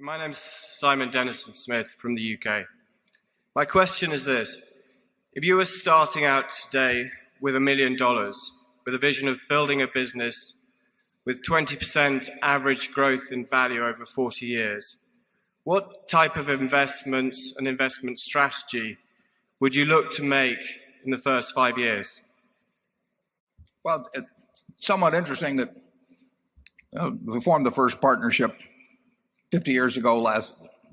My name's Simon Dennison Smith from the UK. My question is this. If you were starting out today with $1 million, with a vision of building a business with 20% average growth in value over 40 years, what type of investments and investment strategy would you look to make in the first 5 years? Well, it's somewhat interesting that we formed the first partnership 50 years ago,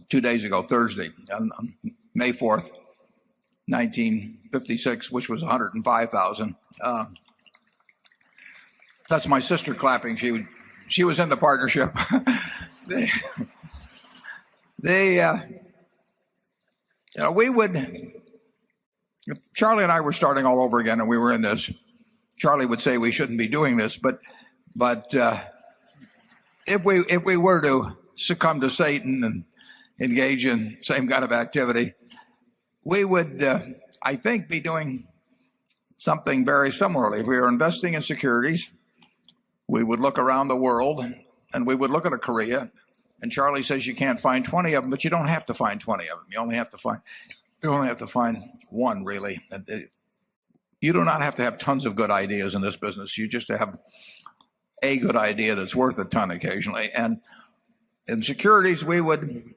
2 days ago, Thursday, on May 4th, 1956, which was 105,000. That's my sister clapping. She was in the partnership. We would, if Charlie and I were starting all over again and we were in this, Charlie would say we shouldn't be doing this, but if we were to succumb to Satan and engage in same kind of activity, we would, I think, be doing something very similarly. If we were investing in securities, we would look around the world and we would look at a Korea, and Charlie says you can't find 20 of them, but you don't have to find 20 of them. You only have to find one, really. You do not have to have tons of good ideas in this business. You just have a good idea that's worth a ton occasionally. And in securities, we would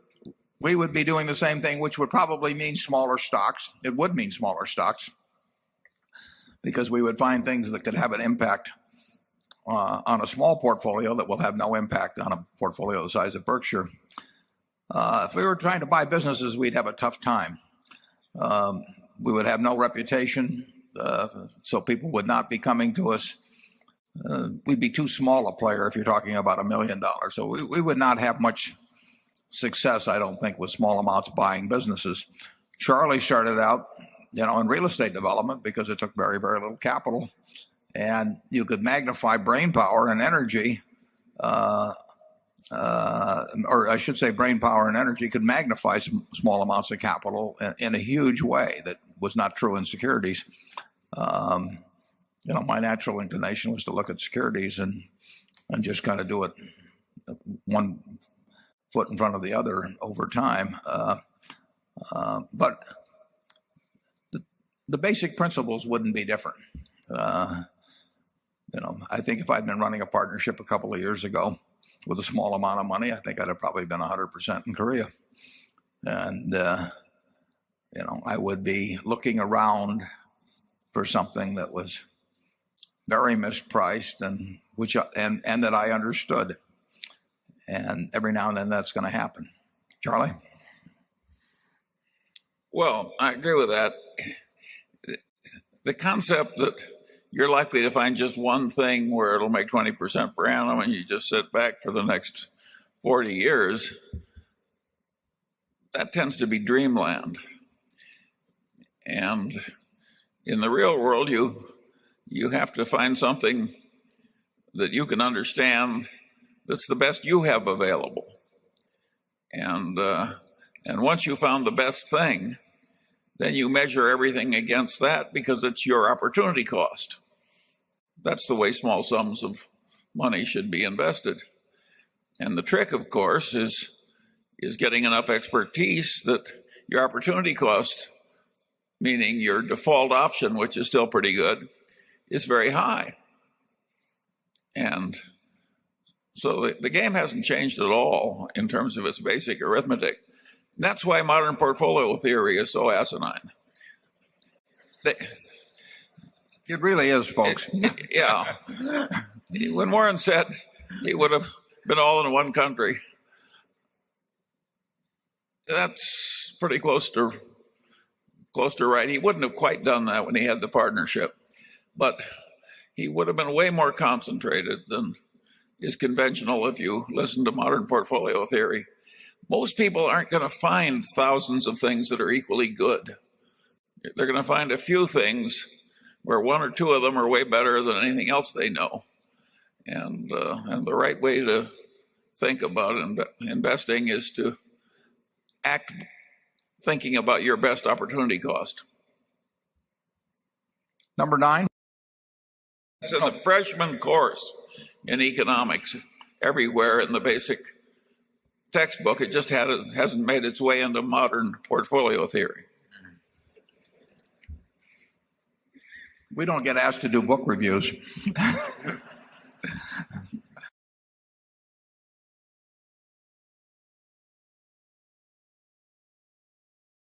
be doing the same thing, which would probably mean smaller stocks. It would mean smaller stocks because we would find things that could have an impact on a small portfolio that will have no impact on a portfolio the size of Berkshire. If we were trying to buy businesses, we'd have a tough time. We would have no reputation, so people would not be coming to us. We'd be too small a player if you're talking about $1 million. So we would not have much success, I don't think, with small amounts buying businesses. Charlie started out, in real estate development because it took very, very little capital, and you could magnify brain power and energy, or I should say brain power and energy could magnify small amounts of capital in a huge way that was not true in securities. My natural inclination was to look at securities and just kind of do it one foot in front of the other over time. But the basic principles wouldn't be different. I think if I'd been running a partnership a couple of years ago with a small amount of money, I think I'd have probably been 100% in Korea. And, I would be looking around for something that was very mispriced and that I understood. And every now and then that's going to happen. Charlie? Well, I agree with that. The concept that you're likely to find just one thing where it'll make 20% per annum and you just sit back for the next 40 years, that tends to be dreamland. And in the real world, you have to find something that you can understand that's the best you have available. And once you found the best thing, then you measure everything against that because it's your opportunity cost. That's the way small sums of money should be invested. And the trick, of course, is getting enough expertise that your opportunity cost, meaning your default option, which is still pretty good, is very high. And so the game hasn't changed at all in terms of its basic arithmetic. And that's why modern portfolio theory is so asinine. It really is, folks. Yeah. When Warren said he would have been all in one country, that's pretty close to right. He wouldn't have quite done that when he had the partnership, but he would have been way more concentrated than is conventional if you listen to modern portfolio theory. Most people aren't going to find thousands of things that are equally good. They're going to find a few things where one or two of them are way better than anything else they know. And the right way to think about investing is to act thinking about your best opportunity cost. Number 9. It's in the freshman course in economics everywhere in the basic textbook. It just hasn't made its way into modern portfolio theory. We don't get asked to do book reviews.